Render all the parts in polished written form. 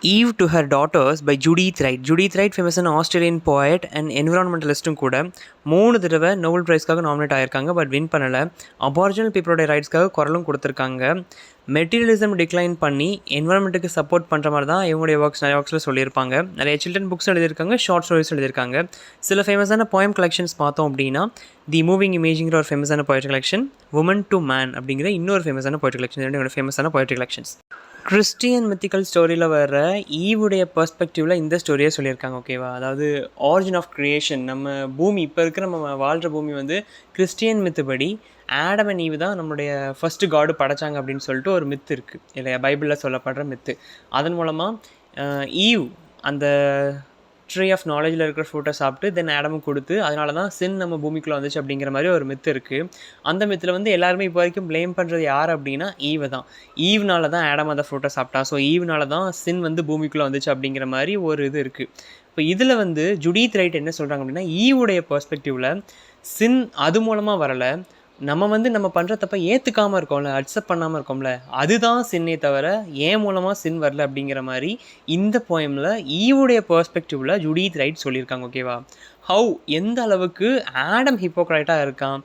Eve to Her Daughters by Judith Wright. Judith Wright ஃபேமஸான Australian poet and என்விரான்மெண்டலிஸ்ட்டும் கூட 3 தடவை Nobel ப்ரைஸ்க்காக nominate ஆகியிருக்காங்க. But win பண்ணலை. Aboriginal பீப்புளோட ரைட்ஸ்க்காக குரலும் கொடுத்துருக்காங்க. மெட்டீரியலிசம் டிக்ளைன் பண்ணி என்விரான்மெண்ட்டுக்கு சப்போர்ட் பண்ணுற மாதிரி தான் இவங்களுடைய நிறைய ஒர்க்ஸில் சொல்லியிருப்பாங்க. நிறைய சில்ட்ரன் புக்ஸ் எழுதியிருக்காங்க, ஷார்ட் ஸ்டோரிஸ் எழுதியிருக்காங்க. சில ஃபேமஸான போயம் கலெக்ஷன்ஸ் பார்த்தோம் அப்படின்னா தி மூவிங் இமேஜிங்கிற ஒரு ஃபேமஸான poetry collection, woman to man அப்படிங்கிற இன்னொரு ஃபேமஸான போய்ட்ரி கலெக்ஷன். என்னோட ஃபேமஸான போய்ட்ரி கலெக்ஷன்ஸ். கிறிஸ்டியன் மித்திக்கல் ஸ்டோரியில் வர ஈவுடைய பெர்ஸ்பெக்டிவில் இந்த ஸ்டோரியை சொல்லியிருக்காங்க. ஓகேவா? அதாவது ஆரிஜின் ஆஃப் க்ரியேஷன், நம்ம பூமி இப்போ இருக்கிற நம்ம வாழ்கிற பூமி வந்து கிறிஸ்டியன் மித்துபடி ஆடம் அண்ட் ஈவ் தான் நம்மளுடைய ஃபஸ்ட்டு காடு படைச்சாங்க அப்படின்னு சொல்லிட்டு ஒரு மித்து இருக்குது இல்லையா, பைபிளில் சொல்லப்படுற மித்து. அதன் மூலமாக ஈவ் அந்த ட்ரீ ஆஃப் நாலேஜில் இருக்கிற ஃப்ரூட்டை சாப்பிட்டு தென் ஆடமும் கொடுத்து அதனால தான் சின் நம்ம பூமிக்குள்ளே வந்துச்சு அப்படிங்கிற மாதிரி ஒரு மித்து இருக்குது. அந்த மித்தில் வந்து எல்லாருமே இப்போ வரைக்கும் ப்ளேம் பண்ணுறது யார் அப்படின்னா ஈவை தான். ஈவ்னால தான் ஆடம் அந்த ஃப்ரூட்டை சாப்பிட்டா, ஸோ ஈவ்னால தான் சின் வந்து பூமிக்குள்ளே வந்துச்சு அப்படிங்கிற மாதிரி ஒரு இது இருக்குது. இப்போ இதில் வந்து ஜுடித் ரைட் என்ன சொல்கிறாங்க அப்படின்னா, ஈவுடைய பெர்ஸ்பெக்டிவில் சின் அது மூலமாக வரலை, நம்ம வந்து நம்ம பண்ணுற தப்பை ஏற்றுக்காமல் இருக்கோம்ல, அக்செப்ட் பண்ணாமல் இருக்கோம்ல, அதுதான் சின்னே தவிர ஏன் மூலமாக சின் வரல அப்படிங்கிற மாதிரி இந்த போயமில் ஈவுடைய பெர்ஸ்பெக்டிவில் ஜுடித் ரைட் சொல்லியிருக்காங்க. ஓகேவா? ஹவு எந்த அளவுக்கு ஆடம் ஹிப்போக்ரைட்டாக இருக்கான்,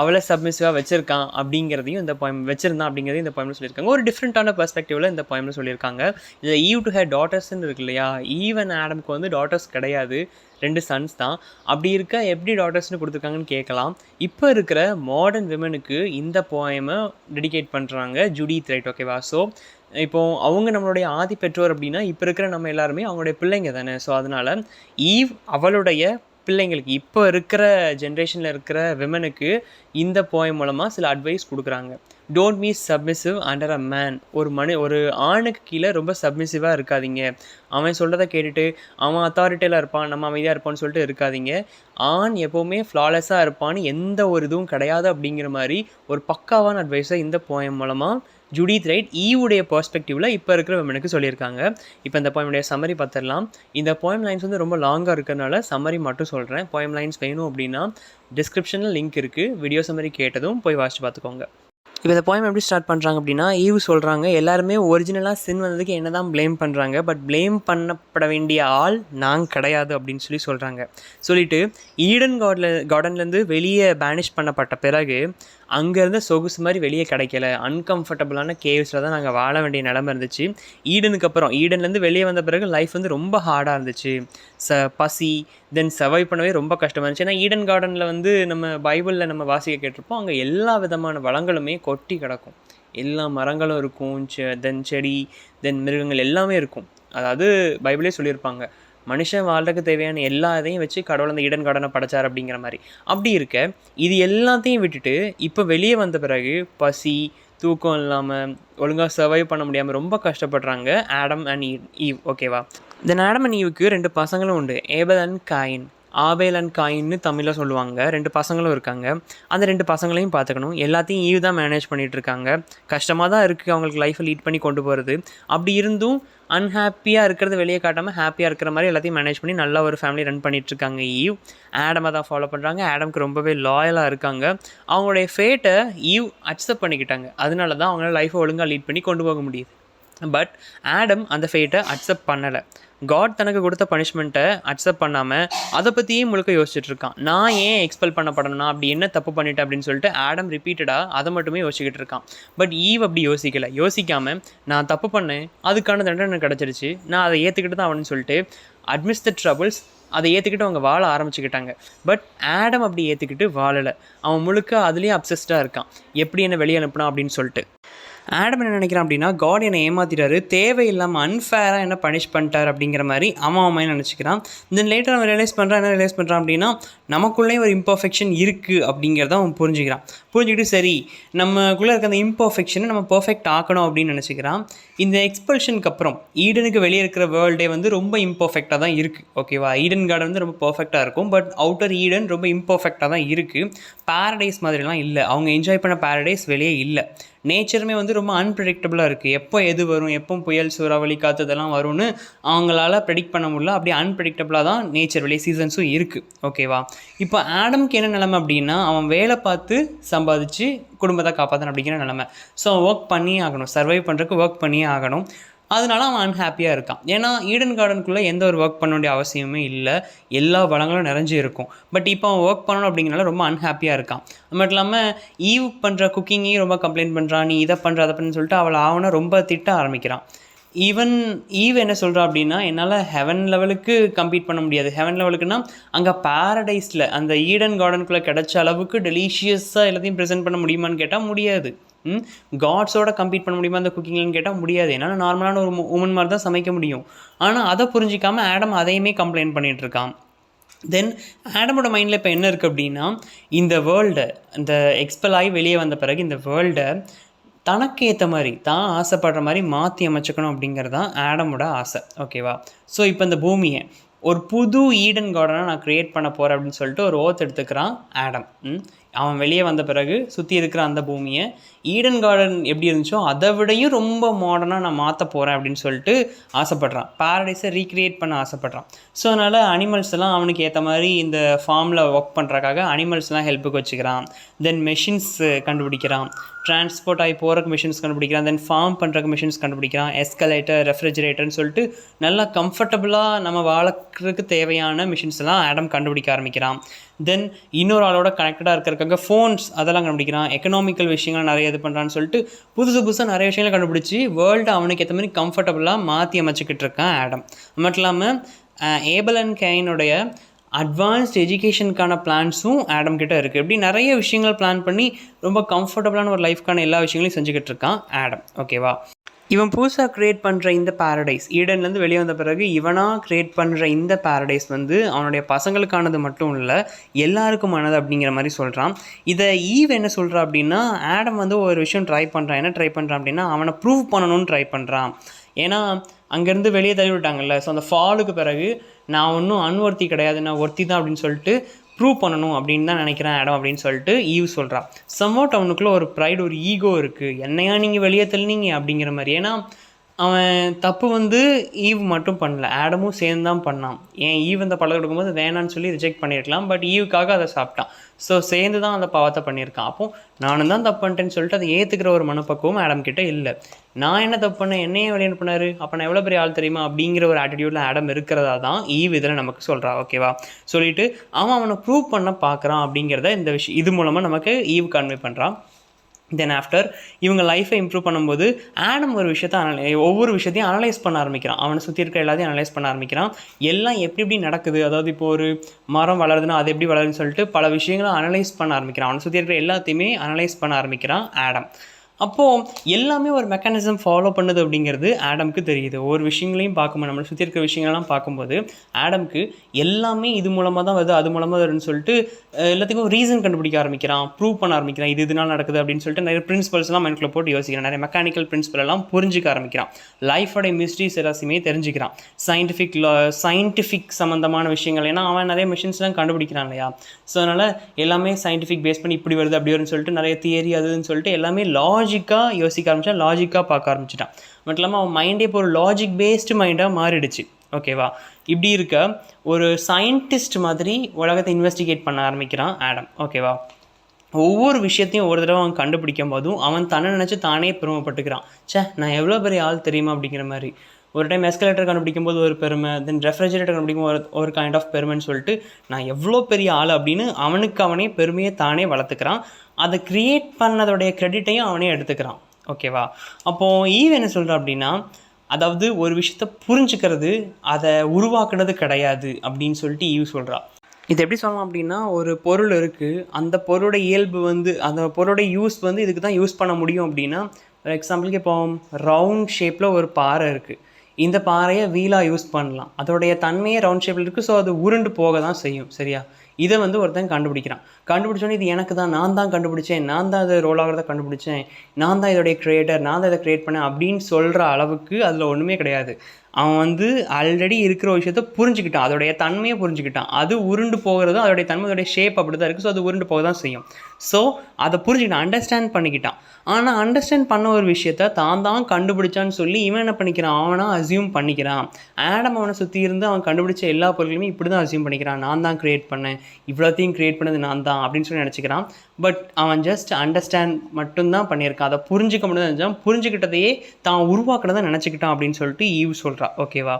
அவளை சப்மிசிவாக வச்சுருக்கான் அப்படிங்கிறதையும் இந்த போயம் வச்சுருந்தான் அப்படிங்கிறதையும் இந்த போயமில் சொல்லியிருக்காங்க. ஒரு டிஃப்ரெண்ட்டான பெர்ஸ்பெக்டிவில் இந்த போயமில் சொல்லியிருக்காங்க. இதில் ஈவ் டு ஹேர் டாட்டர்ஸ்ன்னு இருக்கு இல்லையா, ஈவ் அண்ட் ஆடம்க்கு வந்து டாட்டர்ஸ் கிடையாது, 2 சன்ஸ் தான். அப்படி இருக்க எப்படி டாட்டர்ஸ்னு கொடுத்துருக்காங்கன்னு கேட்கலாம். இப்போ இருக்கிற மாடர்ன் விமனுக்கு இந்த போயமை டெடிகேட் பண்ணுறாங்க ஜுடித் ரைட். ஓகேவா? ஸோ இப்போது அவங்க நம்மளுடைய ஆதி பெற்றோர் அப்படின்னா இப்போ இருக்கிற நம்ம எல்லாருமே அவங்களுடைய பிள்ளைங்க தானே. ஸோ அதனால் ஈவ் அவளுடைய பிள்ளைங்களுக்கு, இப்போ இருக்கிற ஜென்ரேஷனில் இருக்கிற விமனுக்கு இந்த போயம் மூலமாக சில அட்வைஸ் கொடுக்குறாங்க. Don't be submissive under a man. ஒரு ஆணுக்கு கீழே ரொம்ப சப்மிசிவாக இருக்காதீங்க. அவன் சொல்கிறத கேட்டுட்டு அவன் அத்தாரிட்டியில் இருப்பான், நம்ம அமைதியாக இருப்பான்னு சொல்லிட்டு இருக்காதீங்க. ஆண் எப்போவுமே ஃப்ளாலெஸ்ஸாக இருப்பான்னு எந்த ஒரு இதுவும் கிடையாது அப்படிங்கிற மாதிரி ஒரு பக்காவான அட்வைஸை இந்த போயம் மூலமாக ஜுடித் ரைட் ஈவுடைய பெர்ஸ்பெக்டிவில் இப்போ இருக்கிற விமனுக்கு சொல்லியிருக்காங்க. இப்போ இந்த போயமுடைய சம்மரி பார்த்துடலாம். இந்த போயம் லைன்ஸ் வந்து ரொம்ப லாங்காக இருக்கிறதுனால சம்மரி மட்டும் சொல்கிறேன். போயம் லைன்ஸ் வேணும் அப்படின்னா டிஸ்கிரிப்ஷனில் லிங்க் இருக்குது. வீடியோ சம்மரி கேட்டதும் போய் வாசித்து பார்த்துக்கோங்க. இப்போ இந்த போயம் எப்படி ஸ்டார்ட் பண்ணுறாங்க அப்படின்னா, ஈவ் சொல்கிறாங்க எல்லாருமே ஒரிஜினலாக சின் வந்ததுக்கு என்ன தான் ப்ளேம் பண்ணுறாங்க, பட் ப்ளேம் பண்ணப்பட வேண்டிய ஆள் நாங்கள் கிடையாது அப்படின்னு சொல்கிறாங்க. சொல்லிவிட்டு ஈடன் கார்டன்லேருந்து வெளியே பேனிஷ் பண்ணப்பட்ட பிறகு அங்கேருந்து சொகுசு மாதிரி வெளியே கிடைக்கல, அன்கம்ஃபர்டபுளான கேவ்ஸில் தான் நாங்கள் வாழ வேண்டிய நிலமை இருந்துச்சு. ஈடன்லேருந்து வெளியே வந்த பிறகு லைஃப் வந்து ரொம்ப ஹார்டாக இருந்துச்சு. பசி தென் சர்வைவ் பண்ணவே ரொம்ப கஷ்டமாக இருந்துச்சு. ஏன்னா ஈடன் கார்டனில் வந்து நம்ம பைபிளில் நம்ம வாசிக்க கேட்டிருப்போம், அங்கே எல்லா விதமான வளங்களுமே கொட்டி கிடக்கும். எல்லா மரங்களும் இருக்கும், தென் செடி தென் மிருகங்கள் எல்லாமே இருக்கும். அதாவது பைபிளே சொல்லியிருப்பாங்க, மனுஷன் வாழ்றதுக்கு தேவையான எல்லா இதையும் வச்சு கடவுள் அந்த ஈடன் கார்டனை படைச்சார் அப்படிங்கிற மாதிரி. அப்படி இருக்க இது எல்லாத்தையும் விட்டுட்டு இப்போ வெளியே வந்த பிறகு பசி, தூக்கம் இல்லாமல் ஒழுங்காக சர்வைவ் பண்ண முடியாமல் ரொம்ப கஷ்டப்படுறாங்க ஆடம் அண்ட் ஈவ். ஓகேவா? தென் ஆடம் அண்ட் ஈவுக்கு 2 பசங்களும் உண்டு, Abel and coin. Abel and coin தமிழில் சொல்லுவாங்க. 2 பசங்களும் இருக்காங்க. அந்த 2 பசங்களையும் பார்த்துக்கணும். எல்லாத்தையும் ஈவ் தான் மேனேஜ் பண்ணிகிட்ருக்காங்க. கஷ்டமாக தான் இருக்குது அவங்களுக்கு லைஃப்பை லீட் பண்ணி கொண்டு போகிறது. அப்படி இருந்தும் அன்ஹாப்பியாக இருக்கிறத வெளியே காட்டாமல் ஹாப்பியாக இருக்கிற மாதிரி எல்லாத்தையும் மேனேஜ் பண்ணி நல்லா ஒரு ஃபேமிலி ரன் பண்ணிகிட்ருக்காங்க ஈவ். ஆடமை தான் ஃபாலோ பண்ணுறாங்க. ஆடம்க்கு ரொம்பவே லாயலாக இருக்காங்க. அவங்களுடைய ஃபேட்டை ஈவ் அக்செப்ட் பண்ணிக்கிட்டாங்க. அதனால தான் அவங்களால லைஃப்பை ஒழுங்காக லீட் பண்ணி கொண்டு போக முடியுது. பட் ஆடம் அந்த ஃபேட்டை அக்செப்ட் பண்ணலை. காட் தனக்கு கொடுத்த பனிஷ்மெண்ட்டை அக்செப்ட் பண்ணாமல் அதை பற்றியே முழுக்க யோசிச்சுட்டு இருக்கான். நான் ஏன் எக்ஸ்பெல் பண்ணப்படணும்னா, அப்படி என்ன தப்பு பண்ணிட்டேன் அப்படின்னு சொல்லிட்டு ஆடம் ரிப்பீட்டடாக அதை மட்டுமே யோசிச்சுக்கிட்டு இருக்கான். பட் ஈவ் அப்படி யோசிக்காமல் நான் தப்பு பண்ணேன், அதுக்கான தண்டனை கிடச்சிருச்சு, நான் அதை ஏற்றுக்கிட்டு தான் அவனு சொல்லிட்டு அட்மிட்ஸ் த ட்ரபிள்ஸ், அதை ஏற்றுக்கிட்டு அவங்க வாழ ஆரம்பிச்சுக்கிட்டாங்க. பட் ஆடம் அப்படி ஏற்றுக்கிட்டு வாழலை. அவன் முழுக்க அதுலேயே அப்சஸ்டாக இருக்கான், எப்படி என்ன வெளியே அனுப்பினா அப்படின்னு சொல்லிட்டு. ஆடம் என்ன நினைக்கிறான் அப்படின்னா, காட் என்னை ஏமாத்திட்டாரு, தேவையில்லாமல் அன்ஃபேராக என்ன பனிஷ் பண்ணிட்டார் அப்படிங்கிற மாதிரி அவன் நினச்சிக்கிறான். தென் லேட்டர் அவன் ரியலைஸ் பண்ணுறான் அப்படின்னா, நமக்குள்ளேயும் ஒரு இம்பர்ஃபெக்ஷன் இருக்குது அப்படிங்கிறத அவன் புரிஞ்சுக்கிட்டு சரி நம்மக்குள்ளே இருக்க அந்த இம்பர்ஃபெக்ஷனை நம்ம பர்ஃபெக்ட் ஆக்கணும் அப்படின்னு நினச்சிக்கிறான். இந்த எக்ஸ்பல்ஷனுக்கு அப்புறம் ஈடனுக்கு வெளியே இருக்கிற வேர்ல்டே வந்து ரொம்ப இம்பர்ஃபெக்டாக தான் இருக்குது. ஓகேவா? ஈடன் கார்டன் வந்து ரொம்ப பர்ஃபெக்டாக இருக்கும், பட் அவுட்டர் ஈடன் ரொம்ப இம்பர்ஃபெக்டாக தான் இருக்குது. பேரடைஸ் மாதிரிலாம் இல்லை. அவங்க என்ஜாய் பண்ண பேரடைஸ் வெளியே இல்லை. நேச்சருமே வந்து ரொம்ப அன்பிரடிக்டபுளாக இருக்குது. எப்போ எது வரும், எப்போ புயல், சூறாவளி, காற்று இதெல்லாம் வரும்னு அவங்களால ப்ரெடிக்ட் பண்ண முடியல. அப்படியே அன்பிரடிக்டபுளாக தான் நேச்சர் வெளியே சீசன்ஸும் இருக்குது. ஓகேவா? இப்போ ஆடம்க்கு என்ன நிலைமை அப்படின்னா, அவன் வேலை பார்த்து சம்பாதிச்சு குடும்பத்தை காப்பாற்றணும் அப்படிங்கிற நிலைமை. ஸோ ஒர்க் பண்ணியே ஆகணும், சர்வைவ் பண்ணுறதுக்கு ஒர்க் பண்ணியே ஆகணும். அதனால அவன் அன்ஹாப்பியாக இருக்கான். ஏன்னா ஈடன் கார்டனுக்குள்ளே எந்த ஒரு ஒர்க் பண்ண வேண்டிய அவசியமே இல்லை, எல்லா வளங்களும் நிறைஞ்சு இருக்கும். பட் இப்போ அவன் ஒர்க் பண்ணணும் அப்படிங்கிறனால ரொம்ப அன்ஹாப்பியாக இருக்கான். அது மட்டும் இல்லாமல் ஈவ் பண்ணுற குக்கிங்கையும் ரொம்ப கம்ப்ளைண்ட் பண்ணுறான், நீ இதை பண்ணுற அதை பண்ணுன்னு சொல்லிட்டு அவனை ரொம்ப திட்ட ஆரம்பிக்கிறான். ஈவ் என்ன சொல்கிறா அப்படின்னா, என்னால் ஹெவன் லெவலுக்கு கம்பீட் பண்ண முடியாது. ஹெவன் லெவலுக்குன்னா அங்கே பாரடைஸில் அந்த ஈடன் கார்டனுக்குள்ளே கிடைச்ச அளவுக்கு டெலிஷியஸாக எல்லாத்தையும் ப்ரெசென்ட் பண்ண முடியுமான்னு கேட்டால் முடியாது. காட்ஸோட கம்பீட் பண்ண முடியுமா அந்த குக்கிங்லன்னு கேட்டால் முடியாது. ஏன்னா நார்மலான ஒரு உமன் மாதிரி தான் சமைக்க முடியும். ஆனால் அதை புரிஞ்சிக்காமல் ஆடம் அதையுமே கம்ப்ளைண்ட் பண்ணிகிட்டு இருக்கான். தென் ஆடமோட மைண்டில் இப்போ என்ன இருக்குது அப்படின்னா, இந்த வேர்ல்டை, இந்த எக்ஸ்பெல் ஆகி வெளியே வந்த பிறகு இந்த வேர்ல்டை தனக்கு ஏற்ற மாதிரி தான் ஆசைப்படுற மாதிரி மாற்றி அமைச்சுக்கணும் அப்படிங்கிறது தான் ஆடமோட ஆசை. ஓகேவா? ஸோ இப்போ இந்த பூமியை ஒரு புது ஈடன் கார்டனை நான் க்ரியேட் பண்ண போகிறேன் அப்படின்னு சொல்லிட்டு ஒரு ஓத் எடுத்துக்கிறான் ஆடம். அவன் வெளியே வந்த பிறகு சுற்றி இருக்கிற அந்த பூமியை ஈடன் கார்டன் எப்படி இருந்துச்சோ அதை விடையும் ரொம்ப மாடர்னாக நான் மாற்ற போகிறேன் அப்படின்னு சொல்லிட்டு ஆசைப்பட்றான். பாரடைஸை ரீக்ரியேட் பண்ண ஆசைப்பட்றான். ஸோ அதனால் அனிமல்ஸ் எல்லாம் அவனுக்கு ஏற்ற மாதிரி இந்த ஃபார்மில் ஒர்க் பண்ணுறக்காக அனிமல்ஸ்லாம் ஹெல்ப்புக்கு வச்சுக்கிறான். தென் மெஷின்ஸ் கண்டுபிடிக்கிறான், டிரான்ஸ்போர்ட் ஆகி போகிறக்கு மிஷின்ஸ் கண்டுபிடிக்கிறான், தென் ஃபார்ம் பண்ணுறக்கு மிஷின்ஸ் கண்டுபிடிக்கிறான், எஸ்கலேட்டர், ரெஃப்ரிஜரேட்டர்னு சொல்லிட்டு நல்லா கம்ஃபர்டபுளாக நம்ம வாழறதுக்கு தேவையான மிஷின்ஸ் எல்லாம் ஆடம் கண்டுபிடிக்க ஆரம்பிக்கிறான். தென் இன்னொரு ஆளோட கனெக்டடாக இருக்கிறதுக்காக ஃபோன்ஸ் அதெல்லாம் கண்டுபிடிக்கிறான், எக்கனாமிக்கல் விஷயங்கள் நிறைய இது பண்ணுறான்னு சொல்லிட்டு புதுசாக நிறைய விஷயங்களை கண்டுபிடிச்சி வேர்ல்டு அவனுக்கு ஏற்ற மாதிரி கம்ஃபர்டபுளாக மாற்றி அமைச்சிக்கிட்டு இருக்கான் ஆடம். அது மட்டும் இல்லாமல் ஏபல் அண்ட் கெயினுடைய அட்வான்ஸ்ட் எஜுகேஷனுக்கான பிளான்ஸும் ஆடம் கிட்ட இருக்குது. இப்படி நிறைய விஷயங்கள் பிளான் பண்ணி ரொம்ப கம்ஃபர்டபுளான ஒரு லைஃப்க்கான எல்லா விஷயங்களையும் செஞ்சுக்கிட்டு இருக்கான் ஆடம். ஓகேவா? இவன் புதுசாக க்ரியேட் பண்ணுற இந்த பேரடைஸ், ஈடன்லேருந்து வெளியே வந்த பிறகு இவனாக க்ரியேட் பண்ணுற இந்த பேரடைஸ் வந்து அவனுடைய பசங்களுக்கானது மட்டும் இல்லை, எல்லாருக்குமானது அப்படிங்கிற மாதிரி சொல்கிறான். இதை ஈவ் என்ன சொல்கிறா அப்படின்னா, ஆடம் வந்து ஒரு விஷயம் ட்ரை பண்ணுறான். என்ன ட்ரை பண்ணுறான் அப்படின்னா, அவனை ப்ரூவ் பண்ணணும்னு ட்ரை பண்ணுறான். ஏன்னா அங்கேருந்து வெளியே தள்ளி விட்டாங்கல்ல, ஸோ அந்த ஃபாலுக்கு பிறகு நான் ஒன்றும் அன்வொர்த்தி கிடையாது, நான் ஒர்த்தி தான் அப்படின்னு சொல்லிட்டு ப்ரூவ் பண்ணணும் அப்படின்னு தான் நினைக்கிறேன் ஆடம் அப்படின்னு சொல்லிட்டு ஈவ் சொல்கிறான். சம்வாட் அவனுக்குள்ளே ஒரு ப்ரைடு, ஒரு ஈகோ இருக்குது. என்னையா நீங்கள் வெளியே தள்ளினீங்க அப்படிங்கிற மாதிரி. ஏன்னா அவன் தப்பு வந்து ஈவ் மட்டும் பண்ணல, ஆடமும் சேர்ந்து தான் பண்ணான். ஏன் ஈவ் அந்த பழக்கம் எடுக்கும்போது வேணான்னு சொல்லி ரிஜெக்ட் பண்ணியிருக்கலாம், பட் ஈவுக்காக அதை சாப்பிட்டான். ஸோ சேர்ந்து தான் அந்த பாவத்தை பண்ணியிருக்கான். அப்போது நானும் தான் தப்பு பண்ணிட்டேன்னு சொல்லிட்டு அதை ஏற்றுக்கிற ஒரு மனப்பக்குவம் ஆடம் கிட்டே இல்லை. நான் என்ன தப்பு பண்ணேன், என்னையே வெளியே பண்ணார், அப்போ நான் எவ்வளோ பெரிய ஆள் தெரியுமா அப்படிங்கிற ஒரு ஆட்டிடியூடில் ஆடம் இருக்கிறதா தான் ஈவ் இதில் நமக்கு சொல்கிறா. ஓகேவா? சொல்லிவிட்டு அவனை ப்ரூவ் பண்ண பார்க்குறான் அப்படிங்கிறத இந்த விஷயம் இது மூலமாக நமக்கு ஈவ் கன்வே பண்ணுறான். தென் ஆஃப்டர் இவங்க லைஃப்பை இம்ப்ரூவ் பண்ணும்போது ஆடம் ஒரு ஒவ்வொரு விஷயத்தையும் அனலைஸ் பண்ண ஆரம்பிக்கிறான். அவனை சுற்றி இருக்கிற எல்லாத்தையும் அனலைஸ் பண்ண ஆரம்பிக்கிறான். எல்லாம் எப்படி நடக்குது, அதாவது இப்போ ஒரு மரம் வளருதுன்னா அது எப்படி வளருதுன்னு சொல்லிட்டு பல விஷயங்களை அனலைஸ் பண்ண ஆரம்பிக்கிறான். அவனை சுற்றி இருக்கிற எல்லாத்தையுமே அனலைஸ் பண்ண ஆரம்பிக்கிறான் ஆடம். அப்போது எல்லாமே ஒரு மெக்கானிசம் ஃபாலோ பண்ணுது அப்படிங்கிறது ஆடம்க்கு தெரியுது. ஒவ்வொரு விஷயங்களையும் பார்க்கும்போது, நம்மளை சுற்றி இருக்கிற விஷயங்கள்லாம் பார்க்கும்போது ஆடம்க்கு எல்லாமே இது மூலமாக தான் வருது, அது மூலமாக வருதுன்னு சொல்லிட்டு எல்லாத்துக்கும் ரீசன் கண்டுபிடிக்க ஆரம்பிக்கிறான், ப்ரூவ் பண்ண ஆரம்பிக்கிறான். இதனால் நடக்குது அப்படின்னு சொல்லிட்டு நிறைய பிரின்சிபல்ஸ்லாம் மைண்ட்குள்ளே போட்டு யோசிக்கிறான். நிறைய மெக்கானிக்கல் பிரின்சிபல் எல்லாம் புரிஞ்சிக்க ஆரம்பிக்கிறான். லைஃபோடைய மிஸ்ட்ரிஸ் எல்லாத்தையுமே தெரிஞ்சுக்கிறான். சயின்டிஃபிக் சம்மந்தமான விஷயங்கள், ஏன்னா அவன் நிறைய மிஷின்ஸ்லாம் கண்டுபிடிக்கிறான் இல்லையா. ஸோ அதனால் எல்லாமே சயின்டிஃபிக் பேஸ் பண்ணி இப்படி வருது அப்படி வருதுன்னு சொல்லிட்டு நிறைய தியரி அதுன்னு சொல்லிட்டு எல்லாமே லாஜிக்காக யோசிக்க ஆரம்பித்தான், லாஜிக்காக பார்க்க ஆரம்பிச்சிட்டான். மட்டும் இல்லாமல் அவன் மைண்டே இப்போ ஒரு லாஜிக் பேஸ்டு மைண்டாக மாறிடுச்சு. ஓகேவா? இப்படி இருக்க ஒரு சயின்டிஸ்ட் மாதிரி உலகத்தை இன்வெஸ்டிகேட் பண்ண ஆரம்பிக்கிறான் ஆடம். ஓகேவா? ஒவ்வொரு விஷயத்தையும் ஒரு தடவை அவன் கண்டுபிடிக்கும் போதும் அவன் தன்னை நினச்சி தானே பெருமைப்பட்டுக்கிறான். நான் எவ்வளோ பெரிய ஆள் தெரியுமா அப்படிங்கிற மாதிரி. ஒரு டைம் எஸ்கலேட்டர் கண்டுபிடிக்கும் போது ஒரு பெருமை, தென் ரெஃப்ரிஜரேட்டர் கண்டுபிடிக்கும் ஒரு கைண்ட் ஆஃப் பெருமைன்னு சொல்லிட்டு நான் எவ்வளோ பெரிய ஆள் அப்படின்னு அவனுக்கு அவனே பெருமையை தானே வளர்த்துக்கிறான். அதை க்ரியேட் பண்ணதோடைய க்ரெடிட்டையும் அவனே எடுத்துக்கிறான். ஓகேவா? அப்போது ஈவ் என்ன சொல்கிறான் அப்படின்னா, அதாவது ஒரு விஷயத்தை புரிஞ்சுக்கிறது அதை உருவாக்குனது கிடையாது அப்படின்னு சொல்லிட்டு ஈவ் சொல்கிறான். இது எப்படி சொல்லலாம் அப்படின்னா, ஒரு பொருள் இருக்குது, அந்த பொருளோட இயல்பு வந்து அந்த பொருளோட யூஸ் வந்து இதுக்கு தான் யூஸ் பண்ண முடியும் அப்படின்னா, ஃபார் எக்ஸாம்பிளுக்கு இப்போ ரவுண்ட் ஷேப்பில் ஒரு பாறை இருக்குது, இந்த பாறையை வீலாக யூஸ் பண்ணலாம், அதோடைய தன்மையே ரவுண்ட் ஷேப்பில் இருக்குது, ஸோ அது உருண்டு போக தான் செய்யும். சரியா? இதை வந்து ஒருத்தன் கண்டுபிடிச்சோன்னே இது எனக்கு தான், நான் தான் கண்டுபிடிச்சேன், நான் தான் அதை ரோல் ஆகிறத கண்டுபிடிச்சேன், நான் தான் இதோடைய க்ரியேட்டர், நான் தான் இதை க்ரியேட் பண்ணேன் அப்படின்னு சொல்கிற அளவுக்கு அதில் ஒன்றுமே கிடையாது. அவன் வந்து ஆல்ரெடி இருக்கிற ஒரு விஷயத்தை புரிஞ்சுக்கிட்டான், அதோடைய தன்மையை புரிஞ்சுக்கிட்டான். அது உருண்டு போகிறதும் அதோடைய தன்மை, அதோடைய ஷேப் அப்படி தான் இருக்குது, ஸோ அது உருண்டு போக தான் செய்யும். ஸோ அதை புரிஞ்சுக்கிட்டான், அண்டர்ஸ்டாண்ட் பண்ணிக்கிட்டான். ஆனால் அண்டர்ஸ்டாண்ட் பண்ண ஒரு விஷயத்த தான் கண்டுபிடிச்சான்னு சொல்லி இவன் என்ன பண்ணிக்கிறான், அவனாக அசியூம் பண்ணிக்கிறான். ஆடம் அவனை சுற்றி இருந்து அவன் கண்டுபிடிச்ச எல்லா பொருட்களுமே இப்படி தான் அசியூம் பண்ணிக்கிறான். நான் தான் க்ரியேட் பண்ணேன், இவ்வளோத்தையும் க்ரியேட் பண்ணது நான் தான் அப்படின்னு சொல்லி நினச்சிக்கிறான். பட் அவன் ஜஸ்ட் அண்டர்ஸ்டாண்ட் மட்டும்தான் பண்ணியிருக்கான், அதை புரிஞ்சிக்க முடியாது நினச்சான், புரிஞ்சுக்கிட்டதையே தான் உருவாக்கினதை நினச்சிக்கிட்டான் அப்படின்னு சொல்லிட்டு ஈவ் சொல்கிறா. ஓகேவா?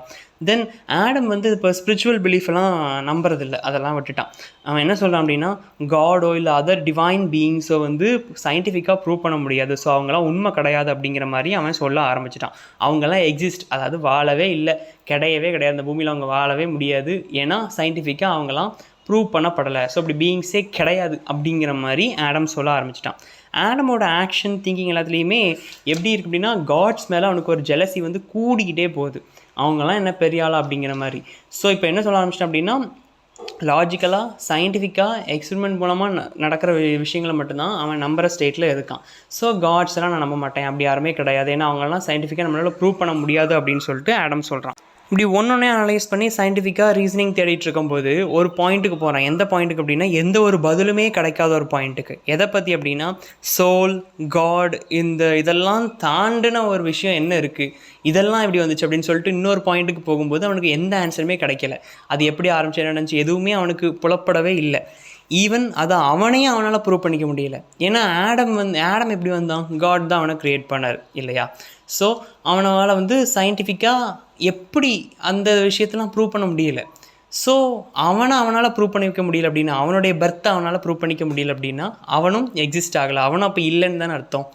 தென் ஆடம் வந்து இப்போ ஸ்பிரிச்சுவல் பிலீஃபெல்லாம் நம்புறதில்ல, அதெல்லாம் விட்டுட்டான். அவன் என்ன சொல்கிறான் அப்படின்னா, காடோ இல்லை அதர் டிவைன் பீயிங்ஸோ வந்து சயின்டிஃபிக்காக ப்ரூவ் பண்ண முடியாது, ஸோ அவங்களாம் உண்மை கிடையாது அப்படிங்கிற மாதிரி அவன் சொல்ல ஆரம்பிச்சிட்டான். அவங்கெல்லாம் எக்ஸிஸ்ட், அதாவது வாழவே இல்லை, கிடையவே கிடையாது, அந்த பூமியில் அவங்க வாழவே முடியாது, ஏன்னா சயின்டிஃபிக்காக அவங்களாம் ப்ரூவ் பண்ணப்படலை, ஸோ அப்படி பீயிங்ஸே கிடையாது அப்படிங்கிற மாதிரி ஆடம் சொல்ல ஆரம்பிச்சிட்டான். ஆடமோட ஆக்ஷன் திங்கிங் எல்லாத்துலேயுமே எப்படி இருக்குது அப்படின்னா, காட்ஸ் மேலே அவனுக்கு ஒரு ஜெலசி வந்து கூடிக்கிட்டே போகுது, அவங்கெல்லாம் என்ன பெரிய ஆளா அப்படிங்கிற மாதிரி. ஸோ இப்போ என்ன சொல்ல ஆரம்பிச்சிட்டேன் அப்படின்னா, லாஜிக்கலாக சயின்டிஃபிக்காக எக்ஸ்பெரிமெண்ட் மூலமாக நடக்கிற விஷயங்களை மட்டும்தான் அவன் நம்புகிற ஸ்டேட்டில் இருக்கான். ஸோ காட்ஸ்லாம் நான் நம்ப மாட்டேன், அப்படி யாருமே கிடையாது, ஏன்னா அவங்களாம் சயின்டிஃபிக்காக நம்மளால் ப்ரூவ் பண்ண முடியாது அப்படின்னு சொல்லிட்டு ஆடம் சொல்கிறான். இப்படி ஒன்றொன்னே அனலைஸ் பண்ணி சயின்டிஃபிக்காக ரீசனிங் தேடிட்டு இருக்கும்போது ஒரு பாயிண்ட்டுக்கு போகிறான். எந்த பாயிண்ட்டுக்கு அப்படின்னா, எந்த ஒரு பதிலுமே கிடைக்காத ஒரு பாயிண்ட்டுக்கு. எதை பற்றி அப்படின்னா, சோல், காட், இதெல்லாம் தாண்டின ஒரு விஷயம் என்ன இருக்குது, இதெல்லாம் எப்படி வந்துச்சு அப்படின்னு சொல்லிட்டு இன்னொரு பாயிண்ட்டுக்கு போகும்போது அவனுக்கு எந்த ஆன்சருமே கிடைக்கல. அது எப்படி ஆரம்பிச்சு என்ன நடந்துச்சு எதுவுமே அவனுக்கு புலப்படவே இல்லை. ஈவன் அதை அவனையும் அவனால் ப்ரூவ் பண்ணிக்க முடியல. ஏன்னா ஆடம் எப்படி வந்தான், காட் தான் அவனை க்ரியேட் பண்ணார் இல்லையா? ஸோ அவனால் வந்து சயின்டிஃபிக்காக எப்படி அந்த விஷயத்தெல்லாம் ப்ரூவ் பண்ண முடியல. ஸோ அவனால் ப்ரூவ் பண்ணிக்க முடியல அப்படின்னா, அவனுடைய பர்த்தை அவனால் ப்ரூவ் பண்ணிக்க முடியல அப்படின்னா அவனும் எக்ஸிஸ்ட் ஆகலை, அவனும் அப்போ இல்லைன்னு தானே அர்த்தம்.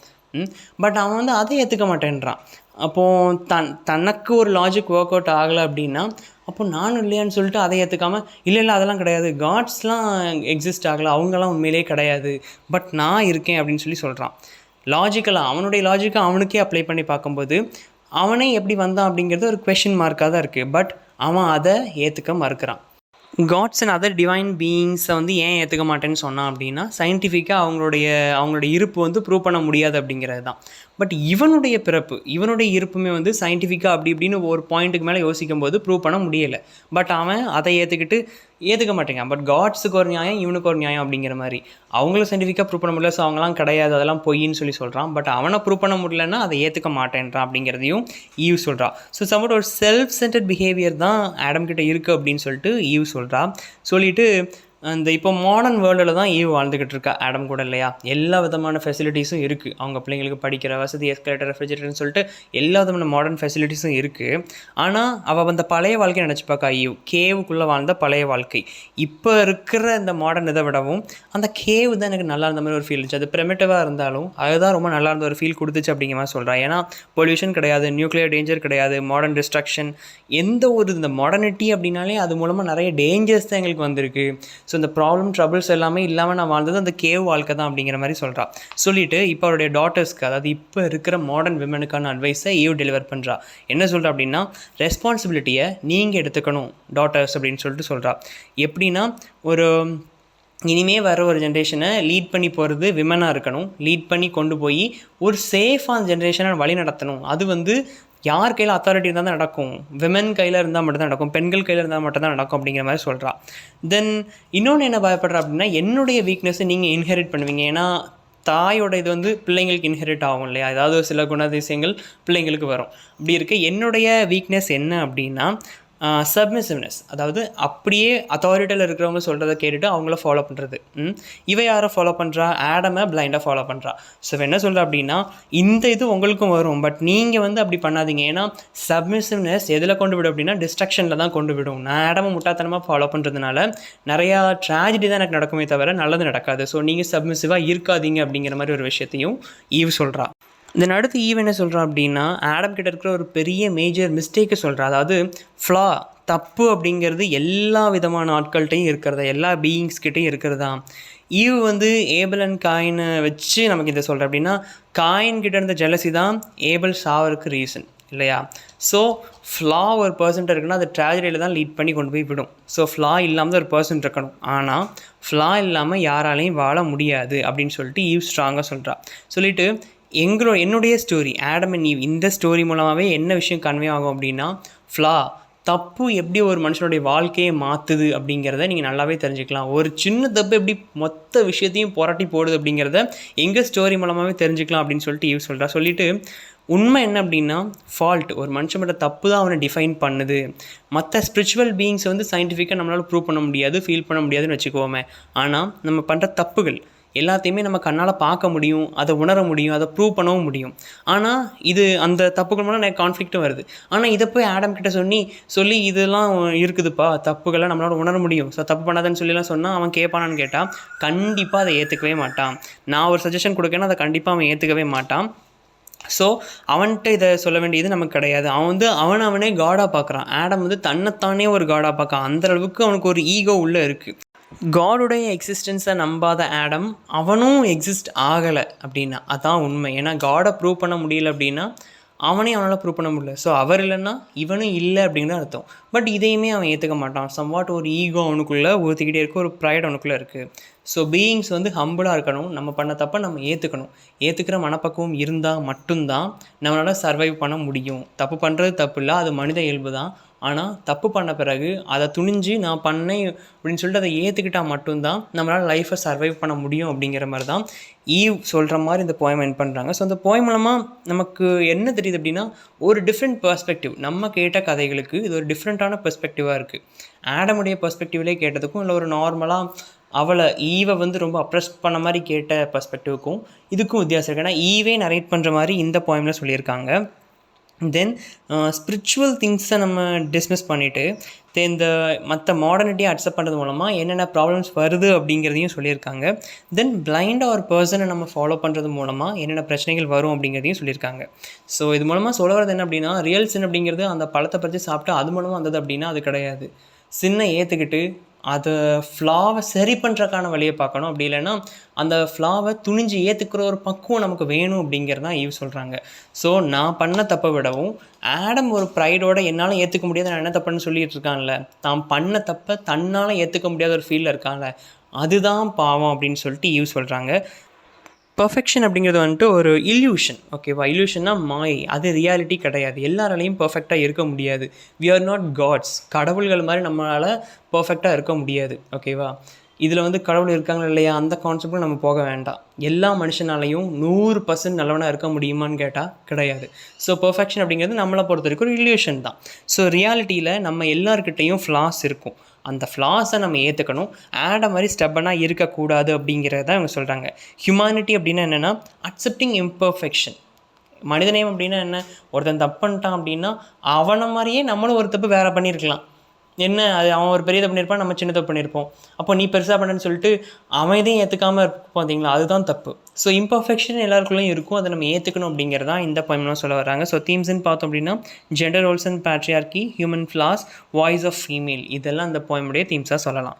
பட் அவன் வந்து அதை ஏற்றுக்க மாட்டேன்றான். அப்போது தனக்கு ஒரு லாஜிக் ஒர்க் அவுட் ஆகலை அப்படின்னா, அப்போ நானும் இல்லையான்னு சொல்லிட்டு அதை ஏற்றுக்காமல், இல்லை அதெல்லாம் கிடையாது, காட்ஸ்லாம் எக்ஸிஸ்ட் ஆகலை, அவங்களாம் உண்மையிலே கிடையாது, பட் நான் இருக்கேன் அப்படின்னு சொல்கிறான். லாஜிக்கலாக அவனுடைய லாஜிக்கை அவனுக்கே அப்ளை பண்ணி பார்க்கும்போது அவனே எப்படி வந்தான் அப்படிங்கிறது ஒரு கொஷின் மார்க்காக தான் இருக்குது. பட் அவன் அதை ஏற்றுக்க மறுக்கிறான். காட்ஸ் அண்ட் அதர் டிவைன் பீயிங்ஸை வந்து ஏன் ஏற்றுக்க மாட்டேன்னு சொன்னான் அப்படின்னா, சயின்டிஃபிக்காக அவங்களுடைய இருப்பு வந்து ப்ரூவ் பண்ண முடியாது அப்படிங்கிறது தான். பட் இவனுடைய பிறப்பு, இவனுடைய இருப்புமே வந்து சயின்டிஃபிக்காக அப்படி இப்படின்னு ஒரு பாயிண்ட்டுக்கு மேலே யோசிக்கும் போது ப்ரூவ் பண்ண முடியலை. பட் அவன் அதை ஏற்றுக்க மாட்டேங்கான். பட் காட்ஸுக்கு ஒரு நியாயம், இவனுக்கு ஒரு நியாயம் அப்படிங்கிற மாதிரி. அவங்களும் சயின்டிஃபிக்காக ப்ரூவ் பண்ண முடியல, ஸோ அவங்களாம் கிடையாது, அதெல்லாம் பொய்ன்னு சொல்கிறான். பட் அவனை ப்ரூவ் பண்ண முடியலன்னா அதை ஏற்றுக்க மாட்டேன்றான் அப்படிங்கிறதையும் ஈவ் சொல்கிறான். ஸோ சம்வாட் ஒரு செல்ஃப் சென்டர்ட் பிஹேவியர் தான் ஆடம் கிட்ட இருக்குது அப்படின்னு சொல்லிட்டு ஈவ் சொல்லிட்டு அந்த இப்போ மாடர்ன் வேர்ல்டில் தான் ஈவ் வாழ்ந்துக்கிட்டு இருக்கா ஆடம் கூட இல்லையா? எல்லா விதமான ஃபெசிலிட்டிஸும் இருக்குது, அவங்க பிள்ளைங்களுக்கு படிக்கிற வசதி, எஸ்கலேட்டர், ரெஃப்ரிஜரேட்டர்னு சொல்லிட்டு எல்லா விதமான மாடர்ன் ஃபெசிலிட்டிஸும் இருக்குது. ஆனால் அவள் அந்த பழைய வாழ்க்கையை நினச்சி பார்க்கா. ஈவ் கேவுக்குள்ளே வாழ்ந்த பழைய வாழ்க்கை இப்போ இருக்கிற இந்த மாடர்ன் இதை விடவும் அந்த கேவு தான் எனக்கு நல்லா இருந்த மாதிரி ஒரு ஃபீல் இருந்துச்சு. அது ப்ரிமிட்டிவாக இருந்தாலும் அதுதான் ரொம்ப நல்லா இருந்த ஒரு ஃபீல் கொடுத்துச்சு அப்படிங்கிற மாதிரி சொல்கிறா. ஏன்னா பொல்யூஷன் கிடையாது, நியூக்ளியர் டேஞ்சர் கிடையாது, மாடர்ன் டிஸ்ட்ரக்ஷன், எந்த ஒரு இந்த மாடர்னிட்டி அப்படின்னாலே அது மூலமாக நிறைய டேஞ்சர்ஸ் தான் எங்களுக்கு வந்திருக்கு. ஸோ இந்த ப்ராப்ளம் ட்ரபிள்ஸ் எல்லாமே இல்லாமல் நான் வாழ்ந்தது அந்த கேவ் வாழ்க்கை தான் அப்படிங்கிற மாதிரி சொல்லிட்டு இப்போ அவருடைய டாட்டர்ஸ்க்கு, அதாவது இப்போ இருக்கிற மாடர்ன் விமனுக்கான அட்வைஸை ஈவ் டெலிவர் பண்ணுறா. என்ன சொல்கிறா அப்படின்னா, ரெஸ்பான்சிபிலிட்டியை நீங்கள் எடுத்துக்கணும் டாட்டர்ஸ் அப்படின்னு சொல்கிறா. எப்படின்னா, ஒரு இனிமே வர ஒரு ஜென்ரேஷனை லீட் பண்ணி போகிறது விமனாக இருக்கணும், லீட் பண்ணி கொண்டு போய் ஒரு சேஃபான ஜென்ரேஷனை வழி நடத்தணும். அது வந்து யார் கையில் அத்தாரிட்டி இருந்தால் தான் நடக்கும், விமன் கையில் இருந்தால் மட்டும் தான் நடக்கும், பெண்கள் கையில் இருந்தால் மட்டும் தான் நடக்கும் அப்படிங்கிற மாதிரி சொல்கிறா. தென் இன்னொன்று என்ன பயப்படுறா அப்படின்னா, என்னுடைய வீக்னஸை நீங்கள் இன்ஹெரிட் பண்ணுவீங்க. ஏன்னா தாயோட இது வந்து பிள்ளைங்களுக்கு இன்ஹெரிட் ஆகும் இல்லையா? ஏதாவது சில குணாதிசயங்கள் பிள்ளைங்களுக்கு வரும். அப்படி இருக்க என்னுடைய வீக்னஸ் என்ன அப்படின்னா சப்மிசிவ்னஸ், அதாவது அப்படியே அத்தாரிட்டியில் இருக்கிறவங்க சொல்கிறத கேட்டுட்டு அவங்கள ஃபாலோ பண்ணுறது. இவ யாரை ஃபாலோ பண்ணுறா? ஆடமை பிளைண்டாக ஃபாலோ பண்ணுறா. ஸோ என்ன சொல்கிறா அப்படின்னா, இந்த இது உங்களுக்கும் வரும், பட் நீங்கள் வந்து அப்படி பண்ணாதீங்க. ஏன்னா சப்மிசிவ்னஸ் எதில் கொண்டு விடும் அப்படின்னா டிஸ்ட்ரக்ஷனில் தான் கொண்டு விடும். நான் ஆடமை முட்டாத்தனமாக ஃபாலோ பண்ணுறதுனால நிறையா ட்ராஜடி தான் எனக்கு நடக்குமே தவிர நல்லது நடக்காது. ஸோ நீங்கள் சப்மிசிவாக இருக்காதீங்க அப்படிங்கிற மாதிரி ஒரு விஷயத்தையும் ஈவ் சொல்கிறா. தென் அடுத்து ஈவ் என்ன சொல்கிறான் அப்படின்னா, ஆடம் கிட்ட இருக்கிற ஒரு பெரிய மேஜர் மிஸ்டேக்கை சொல்கிறா. அதாவது ஃப்ளா, தப்பு அப்படிங்கிறது எல்லா விதமான ஆட்கள்கிட்டையும் இருக்கிறதா, எல்லா பீயிங்ஸ்கிட்டையும் இருக்கிறதா. ஈவ் வந்து ஏபல் அண்ட் காயினை வச்சு நமக்கு இதை சொல்கிறேன் அப்படின்னா, காயின் கிட்ட இருந்த ஜெலசி தான் ஏபல் சாவருக்கு ரீசன் இல்லையா? ஸோ ஃப்ளா ஒரு பர்சன்ட் இருக்குன்னா அது ட்ராஜடியில் தான் லீட் பண்ணி கொண்டு போய் விடும். ஸோ ஃப்ளா இல்லாமல் ஒரு பர்சன் இருக்கணும், ஆனால் ஃப்ளா இல்லாமல் யாராலையும் வாழ முடியாது அப்படின்னு சொல்லிட்டு ஈவ் ஸ்ட்ராங்காக சொல்லிட்டு என்னுடைய ஸ்டோரி ஆடம் அண்ட் ஈவ், இந்த ஸ்டோரி மூலமாகவே என்ன விஷயம் கன்வே ஆகும் அப்படின்னா, ஃப்ளா, தப்பு எப்படி ஒரு மனுஷனுடைய வாழ்க்கையை மாற்றுது அப்படிங்கிறத நீங்கள் நல்லாவே தெரிஞ்சுக்கலாம். ஒரு சின்ன தப்பு எப்படி மொத்த விஷயத்தையும் புரட்டி போடுது அப்படிங்கிறத எங்கள் ஸ்டோரி மூலமாகவே தெரிஞ்சுக்கலாம் அப்படின்னு சொல்லிட்டு ஈவ் சொல்லிட்டு உண்மை என்ன அப்படின்னா, ஃபால்ட், ஒரு மனுஷன் மட்டும் தப்பு தான் அவனை டிஃபைன் பண்ணுது. மற்ற ஸ்பிரிச்சுவல் பீயிங்ஸ் வந்து சயின்டிஃபிக்காக நம்மளால் ப்ரூவ் பண்ண முடியாது, ஃபீல் பண்ண முடியாதுன்னு வச்சுக்கோமே. ஆனால் நம்ம பண்ணுற தப்புகள் எல்லாத்தையுமே நம்ம கண்ணால் பார்க்க முடியும், அதை உணர முடியும், அதை ப்ரூவ் பண்ணவும் முடியும். ஆனால் இது அந்த தப்புகள் மூலம் எனக்கு கான்ஃப்ளிக்ட்டும் வருது. ஆனால் இதை போய் ஆடம் கிட்ட சொல்லி இதெல்லாம் இருக்குதுப்பா, தப்புகளை நம்மளால உணர முடியும், ஸோ தப்பு பண்ணாதன்னு சொல்லிலாம் சொன்னால் அவன் கேட்பானான்னு கேட்டால் கண்டிப்பாக அதை ஏற்றுக்கவே மாட்டான். நான் ஒரு சஜஷன் கொடுக்கேன்னா அதை கண்டிப்பாக அவன் ஏற்றுக்கவே மாட்டான். ஸோ அவன்கிட்ட இதை சொல்ல வேண்டியது நமக்கு கிடையாது. அவன் அவனே காடாக பார்க்குறான். ஆடம் தன்னைத்தானே ஒரு காடாக பார்க்கான். அந்தளவுக்கு அவனுக்கு ஒரு ஈகோ உள்ளே இருக்குது. காடுடைய எக்ஸிஸ்டன்ஸை நம்பாத ஆடம் அவனும் எக்ஸிஸ்ட் ஆகலை அப்படின்னா அதான் உண்மை. ஏன்னா காடை ப்ரூவ் பண்ண முடியல அப்படின்னா அவனால் ப்ரூவ் பண்ண முடியல. ஸோ அவர் இல்லைன்னா இவனும் இல்லை அப்படின்னு அர்த்தம். பட் இதையுமே அவன் ஏற்றுக்க மாட்டான். சம்வாட் ஒரு ஈகோ அவனுக்குள்ளே ஊற்றிக்கிட்டே இருக்குது, ஒரு ப்ரைட் அவனுக்குள்ளே இருக்குது. ஸோ பீயிங்ஸ் ஹம்பிளாக இருக்கணும். நம்ம பண்ண தப்பை நம்ம ஏற்றுக்கிற மனப்பக்குவம் இருந்தால் மட்டும்தான் நம்மளால் சர்வைவ் பண்ண முடியும். தப்பு பண்ணுறது தப்பு இல்லை, அது மனித இயல்பு தான். ஆனால் தப்பு பண்ண பிறகு அதை துணிஞ்சு நான் பண்ணேன் அப்படின்னு சொல்லிட்டு அதை ஏற்றுக்கிட்டால் மட்டும்தான் நம்மளால் லைஃப்பை சர்வைவ் பண்ண முடியும். அப்படிங்கிற மாதிரி தான் ஈவ் சொல்கிற மாதிரி இந்த போயம் என் பண்ணுறாங்க. ஸோ அந்த போயம் மூலமாக நமக்கு என்ன தெரியுது அப்படின்னா, ஒரு டிஃப்ரெண்ட் பெர்ஸ்பெக்டிவ். நம்ம கேட்ட கதைகளுக்கு இது ஒரு டிஃப்ரெண்ட்டான பெர்ஸ்பெக்டிவாக இருக்குது. ஆடமுடைய பெர்ஸ்பெக்டிவ்லேயே கேட்டதுக்கும் இல்லை ஒரு நார்மலாக அவளை ஈவை ரொம்ப அப்ரெஸ் பண்ண மாதிரி கேட்ட பெர்ஸ்பெக்டிவுக்கும் இதுக்கும் வித்தியாசம் இருக்குது. ஏன்னா ஈவே நரேட் பண்ணுற மாதிரி இந்த போயமில் சொல்லியிருக்காங்க. தென் ஸ்பிரிச்சுவல் திங்ஸை நம்ம டிஸ்மிஸ் பண்ணிவிட்டு இந்த மற்ற மாடர்னிட்டியை அக்செப்ட் பண்ணுறது மூலமாக என்னென்ன ப்ராப்ளம்ஸ் வருது அப்படிங்கிறதையும் சொல்லியிருக்காங்க. தென் பிளைண்டாக ஒரு பர்சனை நம்ம ஃபாலோ பண்ணுறது மூலமாக என்னென்ன பிரச்சனைகள் வரும் அப்படிங்கிறதையும் சொல்லியிருக்காங்க. ஸோ இது மூலமாக சொல்ல வரது என்ன அப்படின்னா, ரியல் சின் அப்படிங்கிறது அந்த பழத்தை பறித்து சாப்பிட்டு அது மூலமாக வந்தது அப்படின்னா அது கிடையாது. சின்னை ஏற்றுக்கிட்டு அதை ஃப்ளாவை சரி பண்ணுறக்கான வழியை பார்க்கணும். அப்படி இல்லைன்னா அந்த ஃப்ளாவை துணிஞ்சு ஏற்றுக்கிற ஒரு பக்குவம் நமக்கு வேணும் அப்படிங்கிறது தான் ஈவ் சொல்கிறாங்க. ஸோ நான் பண்ண தப்பை விடவும் ஆடம் ஒரு ப்ரைடோட என்னால் ஏற்றுக்க முடியாது, நான் என்ன தப்புன்னு சொல்லிகிட்டு இருக்கான்ல, தான் பண்ண தப்பை தன்னால் ஏற்றுக்க முடியாத ஒரு ஃபீலில் இருக்கான்ல, அதுதான் பாவம் அப்படின்னு சொல்லிட்டு ஈவ் சொல்கிறாங்க. பர்ஃபெக்ஷன் அப்படிங்கிறது ஒரு இல்யூஷன். ஓகேவா? இல்யூஷன்னா மாயை, அது ரியாலிட்டி கிடையாது. எல்லாராலையும் பர்ஃபெக்டாக இருக்க முடியாது. We are not gods. கடவுள்கள் மாதிரி நம்மளால் பர்ஃபெக்டாக இருக்க முடியாது. ஓகேவா? இதில் கடவுள் இருக்காங்களா இல்லையா அந்த கான்செப்டும் நம்ம போக வேண்டாம். எல்லா மனுஷனாலையும் 100% நல்லவனாக இருக்க முடியுமான்னு கேட்டால் கிடையாது. ஸோ பர்ஃபெக்ஷன் அப்படிங்கிறது நம்மளை பொறுத்த வரைக்கும் ஒரு இல்யூஷன் தான். ஸோ ரியாலிட்டியில் நம்ம எல்லாருக்கிட்டையும் ஃப்ளாஸ் இருக்கும். அந்த ஃப்ளாஸை நம்ம ஏற்றுக்கணும். ஆட மாதிரி ஸ்டெப்பனாக இருக்கக்கூடாது அப்படிங்கிறத இவங்க சொல்கிறாங்க. ஹியூமானிட்டி அப்படின்னா என்னென்னா அக்செப்டிங் இம்பர்ஃபெக்ஷன். மனிதநேயம் அப்படின்னா என்ன, ஒருத்தன் தப்பு பண்ணிட்டான் அப்படின்னா அவனை மாதிரியே நம்மளும் ஒரு தப்பு வேறு பண்ணியிருக்கலாம். என்ன அது, அவன் ஒரு பெரிய தப்பு பண்ணியிருப்பான், நம்ம சின்ன தப்பு பண்ணியிருப்போம். அப்போ நீ பெருசாக பண்ணன்னு சொல்லிட்டு அவன் இதையும் ஏற்றுக்காமல் இருப்போம். பார்த்தீங்களா, அதுதான் தப்பு. ஸோ இம்பர்ஃபெக்ஷன் எல்லாருக்குள்ளேயும் இருக்கும், அதை நம்ம ஏற்றுக்கணும் அப்படிங்கிறதான் இந்த போயம்லாம் சொல்ல வராங்க. ஸோ தீம்ஸ்ன்னு பார்த்தோம் அப்படின்னா gender roles and patriarchy, human flaws, voice of female, இதெல்லாம் இந்த போயமுடைய தீம்ஸாக சொல்லலாம்.